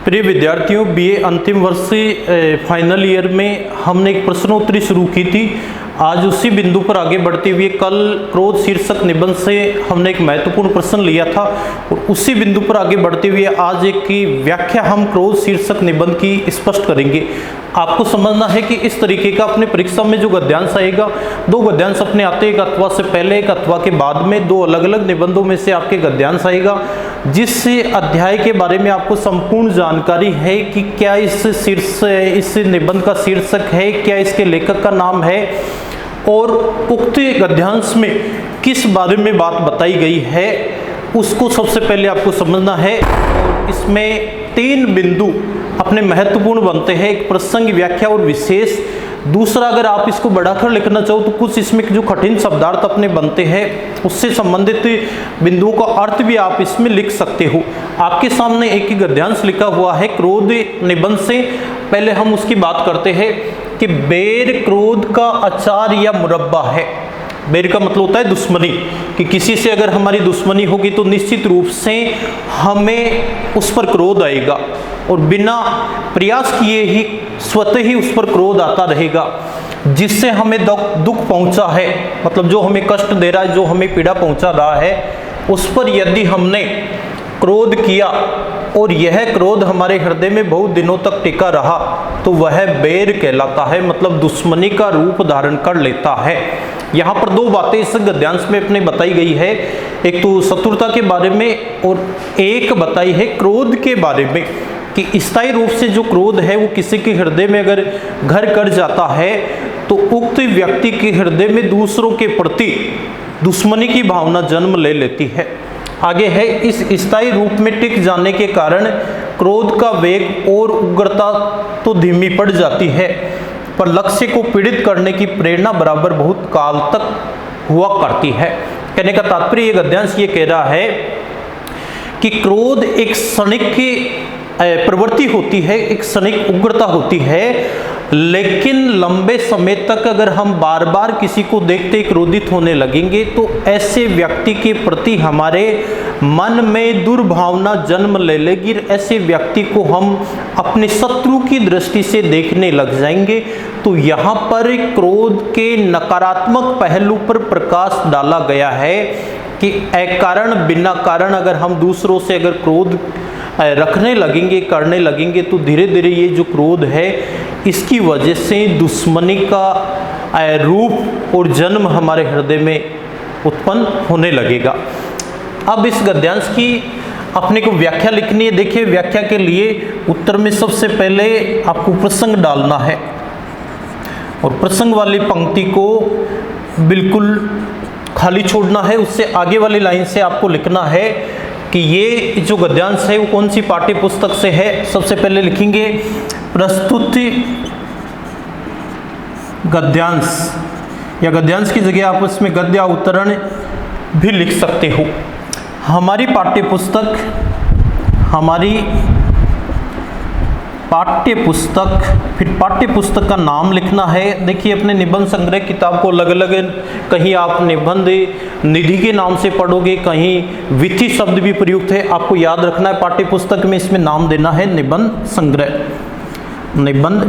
प्रिय विद्यार्थियों, बीए अंतिम वर्ष फाइनल ईयर में हमने एक प्रश्नोत्तरी शुरू की थी। आज उसी बिंदु पर आगे बढ़ते हुए कल क्रोध शीर्षक निबंध से हमने एक महत्वपूर्ण प्रश्न लिया था और उसी बिंदु पर आगे बढ़ते हुए आज एक की व्याख्या हम क्रोध शीर्षक निबंध की स्पष्ट करेंगे। आपको समझना है कि इस तरीके का अपने परीक्षा में जो गद्यांश आएगा, दो गद्यांश अपने आते हैं, एक अथवा से पहले एक अथवा के बाद में, दो अलग अलग निबंधों में से आपके गद्यांश आएगा। जिस अध्याय के बारे में आपको संपूर्ण जानकारी है कि क्या इस निबंध का शीर्षक है, क्या इसके लेखक का नाम है और उक्त गद्यांश में किस बारे में बात बताई गई है, उसको सबसे पहले आपको समझना है। और इसमें तीन बिंदु अपने महत्वपूर्ण बनते हैं, एक प्रसंग, व्याख्या और विशेष। दूसरा, अगर आप इसको बढ़ाकर लिखना चाहो तो कुछ इसमें जो कठिन शब्दार्थ अपने बनते हैं उससे संबंधित बिंदुओं का अर्थ भी आप इसमें लिख सकते हो। आपके सामने एक ही गद्यांश लिखा हुआ है क्रोध निबंध से। पहले हम उसकी बात करते हैं कि बैर क्रोध का अचार या मुरब्बा है। बैर का मतलब होता है दुश्मनी, कि किसी से अगर हमारी दुश्मनी होगी तो निश्चित रूप से हमें उस पर क्रोध आएगा और बिना प्रयास किए ही स्वतः ही उस पर क्रोध आता रहेगा। जिससे हमें दुख पहुंचा है, मतलब जो हमें कष्ट दे रहा है, जो हमें पीड़ा पहुंचा रहा है, उस पर यदि हमने क्रोध किया और यह क्रोध हमारे हृदय में बहुत दिनों तक टिका रहा तो वह बैर कहलाता है, मतलब दुश्मनी का रूप धारण कर लेता है। यहाँ पर दो बातें इस गद्यांश में अपने बताई गई है, एक तो शत्रुता के बारे में और एक बताई है क्रोध के बारे में, कि स्थायी रूप से जो क्रोध है वो किसी के हृदय में अगर घर कर जाता है तो उक्त व्यक्ति के हृदय में दूसरों के प्रति दुश्मनी की भावना जन्म ले लेती है। आगे है, इस स्थायी रूप में टिक जाने के कारण क्रोध का वेग और उग्रता तो धीमी पड़ जाती है, पर लक्ष्य को पीड़ित करने की प्रेरणा बराबर बहुत काल तक हुआ करती है। कहने का तात्पर्य ये गद्यांश ये कह रहा है कि क्रोध एक क्षणिक की प्रवृत्ति होती है, एक क्षणिक उग्रता होती है, लेकिन लंबे समय तक अगर हम बार बार किसी को देखते ही क्रोधित होने लगेंगे तो ऐसे व्यक्ति के प्रति हमारे मन में दुर्भावना जन्म ले लेगी। ऐसे व्यक्ति को हम अपने शत्रु की दृष्टि से देखने लग जाएंगे। तो यहाँ पर क्रोध के नकारात्मक पहलू पर प्रकाश डाला गया है कि अकारण बिना कारण अगर हम दूसरों से अगर क्रोध रखने लगेंगे, करने लगेंगे, तो धीरे धीरे ये जो क्रोध है इसकी वजह से दुश्मनी का रूप और जन्म हमारे हृदय में उत्पन्न होने लगेगा। अब इस गद्यांश की अपने को व्याख्या लिखनी है। देखिए, व्याख्या के लिए उत्तर में सबसे पहले आपको प्रसंग डालना है और प्रसंग वाली पंक्ति को बिल्कुल खाली छोड़ना है। उससे आगे वाली लाइन से आपको लिखना है कि ये जो गद्यांश है वो कौन सी पाठ्य पुस्तक से है। सबसे पहले लिखेंगे प्रस्तुत गद्यांश, या गद्यांश की जगह आप उसमें गद्य अवतरण भी लिख सकते हो। हमारी पाठ्य पुस्तक, फिर पाठ्य पुस्तक का नाम लिखना है। देखिए, अपने निबंध संग्रह किताब को अलग अलग, कहीं आप निबंध निधि के नाम से पढ़ोगे, कहीं विधि शब्द भी प्रयुक्त है। आपको याद रखना है पाठ्य पुस्तक में इसमें नाम देना है निबंध संग्रह। निबंध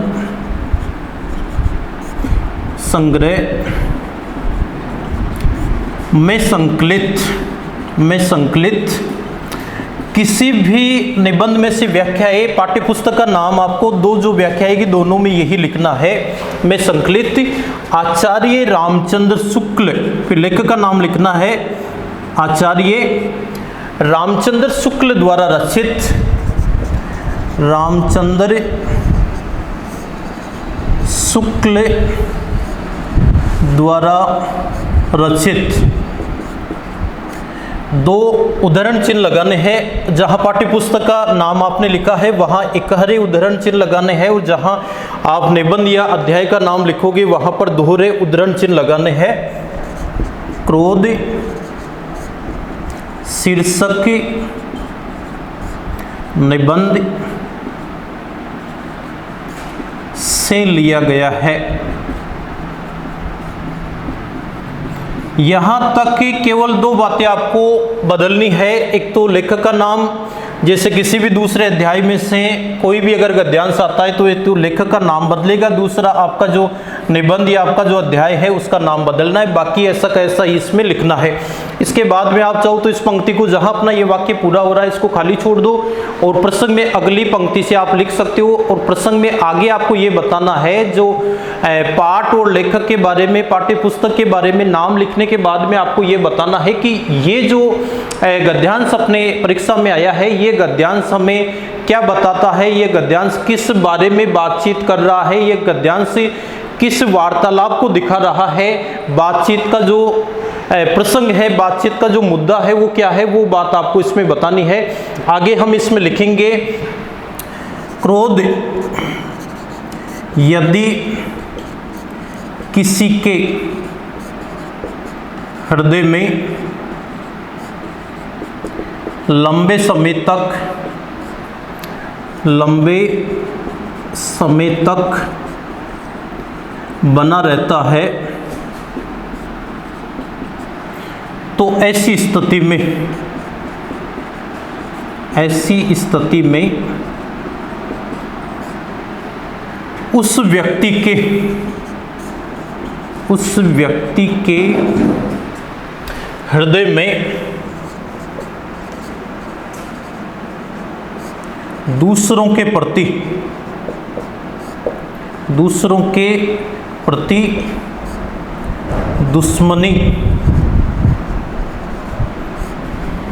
संग्रह में संकलित किसी भी निबंध में से व्याख्या है। पाठ्य पुस्तक का नाम आपको दो जो व्याख्या है कि दोनों में यही लिखना है, में संकलित आचार्य रामचंद्र शुक्ल, फिर लेखक का नाम लिखना है आचार्य रामचंद्र शुक्ल द्वारा रचित, रामचंद्र शुक्ल द्वारा रचित। दो उद्धरण चिन्ह लगाने हैं। जहां पाठ्य पुस्तक का नाम आपने लिखा है वहां इकहरे उद्धरण चिन्ह लगाने हैं और जहां आप निबंध या अध्याय का नाम लिखोगे वहां पर दोहरे उद्धरण चिन्ह लगाने हैं। क्रोध शीर्षक निबंध से लिया गया है। यहाँ तक कि केवल दो बातें आपको बदलनी है। एक तो लेखक का नाम जैसे किसी भी दूसरे अध्याय में से कोई भी अगर गद्यांश आता है तो एक तो लेखक का नाम बदलेगा, दूसरा आपका जो निबंध या आपका जो अध्याय है उसका नाम बदलना है, बाकी ऐसा कैसा इसमें लिखना है। इसके बाद में आप चाहो तो इस पंक्ति को जहां अपना ये वाक्य पूरा हो रहा है इसको खाली छोड़ दो और प्रसंग में अगली पंक्ति से आप लिख सकते हो। और प्रसंग में आगे आपको ये बताना है जो पाठ और लेखक के बारे में, पाठ्य पुस्तक के बारे में नाम लिखने के बाद में आपको ये बताना है कि ये जो गद्यांश अपने परीक्षा में आया है ये गद्यांश हमें क्या बताता है, ये गद्यांश किस बारे में बातचीत कर रहा है, ये गद्यांश किस वार्तालाप को दिखा रहा है, बातचीत का जो प्रसंग है, बातचीत का जो मुद्दा है वो क्या है, वो बात आपको इसमें बतानी है। आगे हम इसमें लिखेंगे क्रोध यदि किसी के हृदय में लंबे समय तक बना रहता है तो ऐसी स्थिति में उस व्यक्ति के हृदय में दूसरों के प्रति दुश्मनी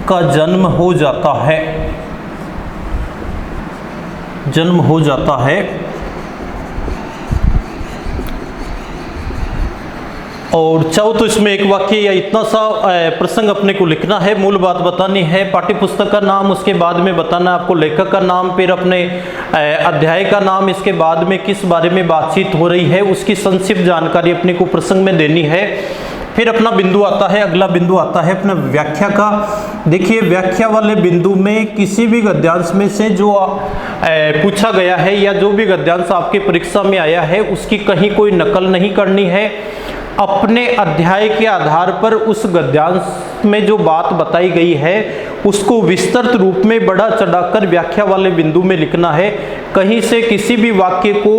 का जन्म हो जाता है और चाहो तो इसमें एक वाक्य या इतना सा प्रसंग अपने को लिखना है, मूल बात बतानी है, पाठ्य पुस्तक का नाम, उसके बाद में बताना है आपको लेखक का नाम, फिर अपने अध्याय का नाम, इसके बाद में किस बारे में बातचीत हो रही है उसकी संक्षिप्त जानकारी अपने को प्रसंग में देनी है। फिर अपना बिंदु आता है, अगला बिंदु आता है अपना व्याख्या का। देखिए व्याख्या वाले बिंदु में किसी भी गद्यांश में से जो पूछा गया है या जो भी गद्यांश आपके परीक्षा में आया है उसकी कहीं कोई नकल नहीं करनी है। अपने अध्याय के आधार पर उस गद्यांश में जो बात बताई गई है उसको विस्तृत रूप में बढ़ा चढ़ाकर व्याख्या वाले बिंदु में लिखना है। कहीं से किसी भी वाक्य को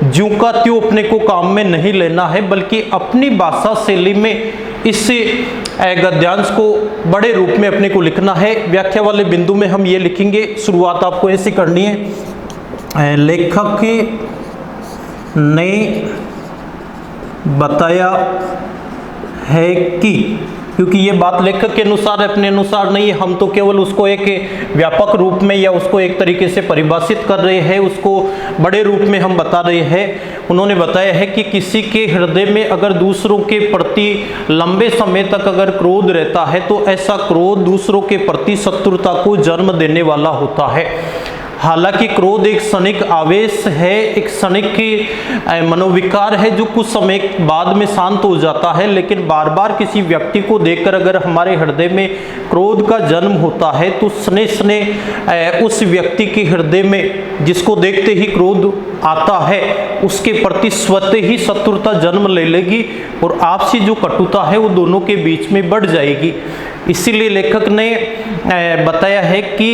ज्यों का त्यों अपने को काम में नहीं लेना है, बल्कि अपनी भाषा शैली में इस गद्यांश को बड़े रूप में अपने को लिखना है। व्याख्या वाले बिंदु में हम ये लिखेंगे, शुरुआत आपको ऐसे करनी है, लेखक ने बताया है कि, क्योंकि ये बात लेखक के अनुसार अपने अनुसार नहीं है, हम तो केवल उसको एक व्यापक रूप में या उसको एक तरीके से परिभाषित कर रहे हैं, उसको बड़े रूप में हम बता रहे हैं। उन्होंने बताया है कि किसी के हृदय में अगर दूसरों के प्रति लंबे समय तक अगर क्रोध रहता है तो ऐसा क्रोध दूसरों के प्रति शत्रुता को जन्म देने वाला होता है। हालांकि क्रोध एक क्षणिक आवेश है, एक क्षणिक मनोविकार है जो कुछ समय बाद में शांत हो जाता है, लेकिन बार बार किसी व्यक्ति को देखकर अगर हमारे हृदय में क्रोध का जन्म होता है तो स्ने स्ने उस व्यक्ति के हृदय में जिसको देखते ही क्रोध आता है उसके प्रति स्वतः ही शत्रुता जन्म ले लेगी और आपसी जो कटुता है वो दोनों के बीच में बढ़ जाएगी। इसीलिए लेखक ने बताया है कि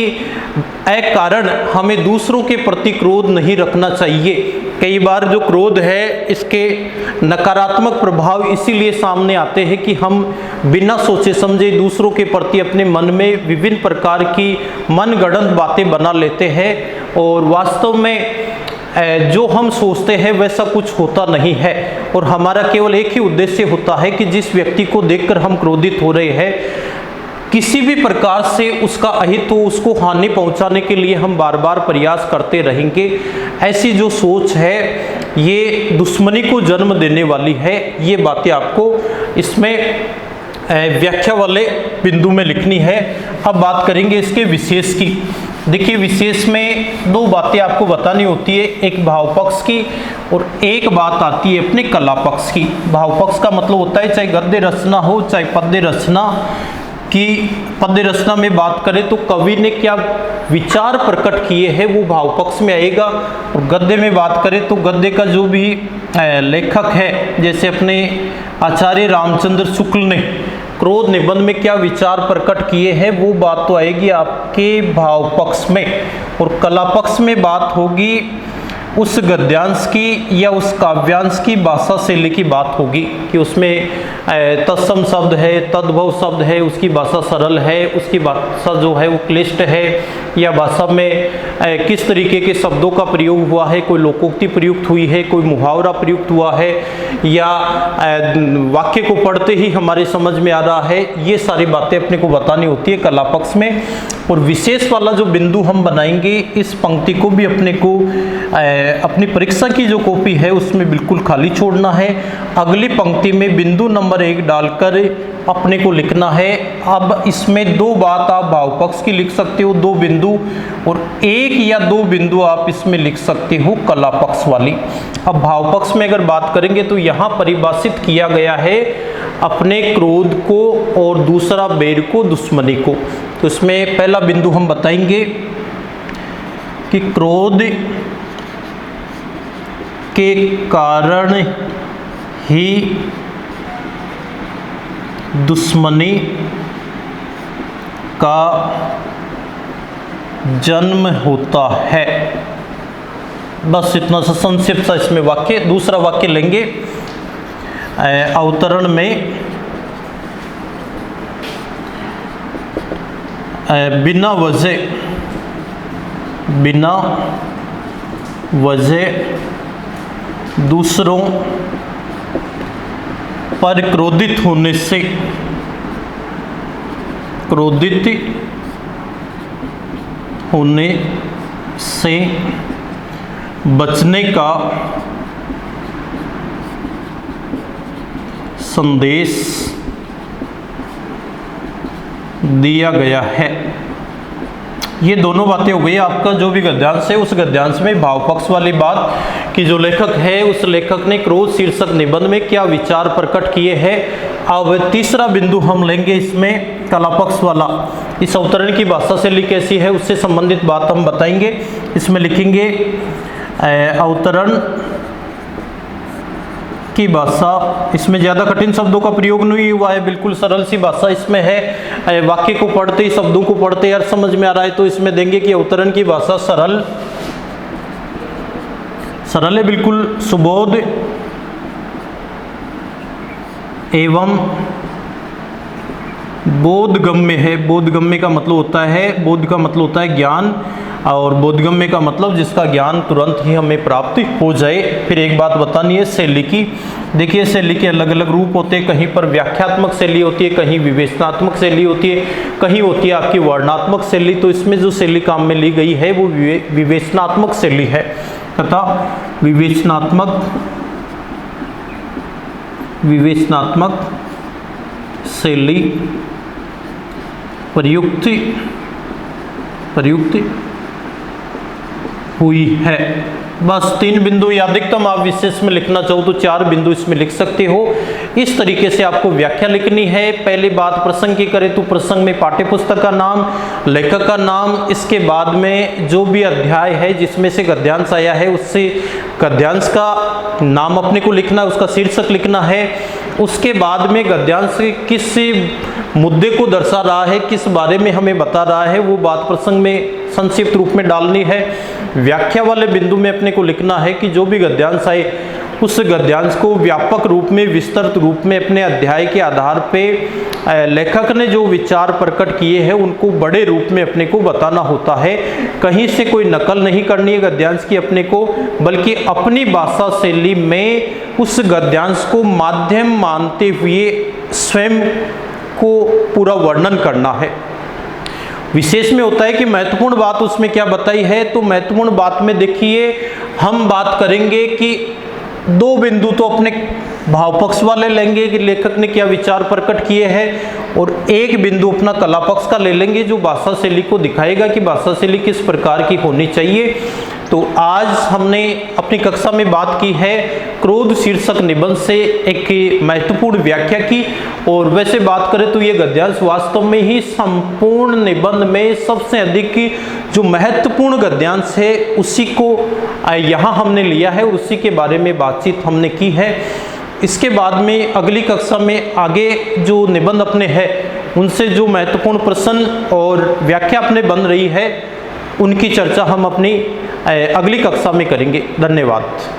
एक कारण हमें दूसरों के प्रति क्रोध नहीं रखना चाहिए। कई बार जो क्रोध है इसके नकारात्मक प्रभाव इसीलिए सामने आते हैं कि हम बिना सोचे समझे दूसरों के प्रति अपने मन में विभिन्न प्रकार की मनगढ़ंत बातें बना लेते हैं और वास्तव में जो हम सोचते हैं वैसा कुछ होता नहीं है और हमारा केवल एक ही उद्देश्य होता है कि जिस व्यक्ति को देखकर हम क्रोधित हो रहे हैं किसी भी प्रकार से उसका अहित हो, उसको हानि पहुंचाने के लिए हम बार बार प्रयास करते रहेंगे। ऐसी जो सोच है ये दुश्मनी को जन्म देने वाली है। ये बातें आपको इसमें व्याख्या वाले बिंदु में लिखनी है। अब बात करेंगे इसके विशेष की। देखिए विशेष में दो बातें आपको बतानी होती है, एक भाव पक्ष की और एक बात आती है अपने कला पक्ष की। भाव पक्ष का मतलब होता है चाहे गद्य रचना हो चाहे पद्य रचना की। पद्य रचना में बात करें तो कवि ने क्या विचार प्रकट किए हैं वो भाव पक्ष में आएगा, और गद्य में बात करें तो गद्य का जो भी लेखक है, जैसे अपने आचार्य रामचंद्र शुक्ल ने क्रोध निबंध में क्या विचार प्रकट किए हैं वो बात तो आएगी आपके भाव पक्ष में, और कला पक्ष में बात होगी उस गद्यांश की या उस काव्यांश की भाषा शैली की बात होगी कि उसमें तत्सम शब्द है, तद्भव शब्द है, उसकी भाषा सरल है, उसकी भाषा जो है वो क्लिष्ट है, या भाषा में किस तरीके के शब्दों का प्रयोग हुआ है, कोई लोकोक्ति प्रयुक्त हुई है, कोई मुहावरा प्रयुक्त हुआ है, या वाक्य को पढ़ते ही हमारे समझ में आ रहा है। ये सारी बातें अपने को बतानी होती है कला पक्ष में। और विशेष वाला जो बिंदु हम बनाएंगे, इस पंक्ति को भी अपने को अपनी परीक्षा की जो कॉपी है उसमें बिल्कुल खाली छोड़ना है। अगली पंक्ति में बिंदु नंबर 1 डालकर अपने को लिखना है। अब इसमें दो बात आप भाव पक्ष की लिख सकते हो, दो बिंदु, और एक या दो बिंदु आप इसमें लिख सकते हो कला पक्ष वाली। अब भाव पक्ष में अगर बात करेंगे तो यहाँ परिभाषित किया गया है अपने क्रोध को और दूसरा बैर को, दुश्मनी को। तो इसमें पहला बिंदु हम बताएंगे कि क्रोध के कारण ही दुश्मनी का जन्म होता है। बस इतना सा संक्षिप्त सा इसमें वाक्य। दूसरा वाक्य लेंगे अवतरण में, बिना वजह दूसरों पर क्रोधित होने से बचने का संदेश दिया गया है। ये दोनों बातें हो गई। आपका जो भी गद्यांश है उस गद्यांश में भाव पक्ष वाली बात कि जो लेखक है उस लेखक ने क्रोध शीर्षक निबंध में क्या विचार प्रकट किए हैं। अब तीसरा बिंदु हम लेंगे इसमें कला पक्ष वाला। इस अवतरण की भाषा शैली कैसी है उससे संबंधित बात हम बताएंगे। इसमें लिखेंगे अवतरण की भाषा, इसमें ज़्यादा कठिन शब्दों का प्रयोग नहीं हुआ है, बिल्कुल सरल सी भाषा इसमें है। वाक्य को पढ़ते ही, शब्दों को पढ़ते यार समझ में आ रहा है, तो इसमें देंगे कि अवतरण की भाषा सरल है, बिल्कुल सुबोध एवं बोधगम्य है। बोधगम्य का मतलब होता है, बोध का मतलब होता है ज्ञान, और बोधगम्य का मतलब जिसका ज्ञान तुरंत ही हमें प्राप्ति हो जाए। फिर एक बात बतानी है शैली की। देखिए शैली के अलग अलग रूप होते हैं, कहीं पर व्याख्यात्मक शैली होती है, कहीं विवेचनात्मक शैली होती है, कहीं होती है आपकी वर्णनात्मक शैली। तो इसमें जो शैली काम में ली गई है वो विवेचनात्मक शैली है तथा विवेचनात्मक शैली प्रयुक्त हुई है। बस 3 बिंदु या अधिकतम आप विशेष में लिखना चाहो तो 4 बिंदु इसमें लिख सकते हो। इस तरीके से आपको व्याख्या लिखनी है। पहली बात प्रसंग की करें तो प्रसंग में पाठ्यपुस्तक का नाम, लेखक का नाम, इसके बाद में जो भी अध्याय है जिसमें से गद्यांश आया है उससे गद्यांश का नाम अपने को लिखना है, उसका शीर्षक लिखना है। उसके बाद में गद्यांश किस मुद्दे को दर्शा रहा है, किस बारे में हमें बता रहा है, वो बात प्रसंग में संक्षिप्त रूप में डालनी है। व्याख्या वाले बिंदु में अपने को लिखना है कि जो भी गद्यांश आए उस गद्यांश को व्यापक रूप में, विस्तृत रूप में अपने अध्याय के आधार पे लेखक ने जो विचार प्रकट किए हैं उनको बड़े रूप में अपने को बताना होता है। कहीं से कोई नकल नहीं करनी है गद्यांश की अपने को, बल्कि अपनी भाषा शैली में उस गद्यांश को माध्यम मानते हुए स्वयं को पूरा वर्णन करना है। विशेष में होता है कि महत्वपूर्ण बात उसमें क्या बताई है, तो महत्वपूर्ण बात में देखिए हम बात करेंगे कि 2 बिंदु तो अपने भाव पक्ष वाले लेंगे कि लेखक ने क्या विचार प्रकट किए हैं, और 1 बिंदु अपना कला पक्ष का ले लेंगे जो भाषा शैली को दिखाएगा कि भाषा शैली किस प्रकार की होनी चाहिए। तो आज हमने अपनी कक्षा में बात की है क्रोध शीर्षक निबंध से एक महत्वपूर्ण व्याख्या की। और वैसे बात करें तो ये गद्यांश वास्तव में ही संपूर्ण निबंध में सबसे अधिक जो महत्वपूर्ण गद्यांश है उसी को यहाँ हमने लिया है, उसी के बारे में बातचीत हमने की है। इसके बाद में अगली कक्षा में आगे जो निबंध अपने हैं उनसे जो महत्वपूर्ण प्रश्न और व्याख्या अपने बन रही है उनकी चर्चा हम अपनी अगली कक्षा में करेंगे। धन्यवाद।